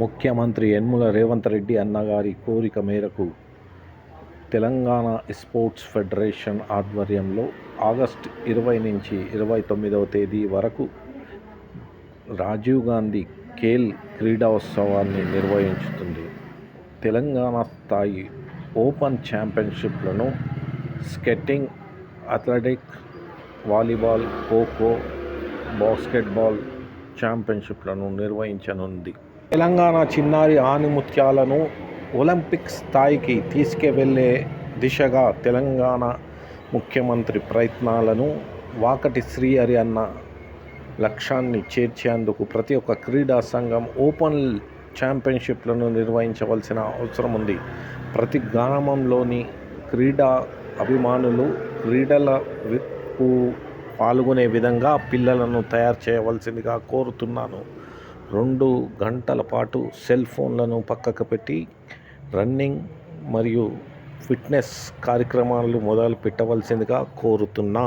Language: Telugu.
ముఖ్యమంత్రి యనమల రేవంత్ రెడ్డి అన్నగారి కోరిక మేరకు తెలంగాణ స్పోర్ట్స్ ఫెడరేషన్ ఆధ్వర్యంలో ఆగస్టు 20 నుంచి 29వ తేదీ వరకు రాజీవ్ గాంధీ ఖేల్ క్రీడోత్సవాన్ని నిర్వహించుతుంది. తెలంగాణ స్థాయి ఓపెన్ ఛాంపియన్షిప్లను skating, athletics, volleyball, kho kho, basketball ఛాంపియన్షిప్లను నిర్వహించనుంది. తెలంగాణ చిన్నారి ఆణిముత్యాలను ఒలింపిక్ స్థాయికి తీసుకువెళ్లే దిశగా తెలంగాణ ముఖ్యమంత్రి ప్రయత్నాలను వాకటి శ్రీహరి అన్న లక్ష్యాన్ని చేర్చేందుకు ప్రతి ఒక్క క్రీడా సంఘం ఓపెన్ ఛాంపియన్షిప్లను నిర్వహించవలసిన అవసరం ఉంది. ప్రతి గ్రామంలోని క్రీడా అభిమానులు క్రీడలకు పాల్గొనే విధంగా పిల్లలను తయారు చేయవలసిందిగా కోరుతున్నాను. 2 గంటల పాటు సెల్ ఫోన్లను పక్కకు పెట్టి రన్నింగ్ మరియు ఫిట్నెస్ కార్యక్రమాలు మొదలు పెట్టవలసిందిగా కోరుతున్నా.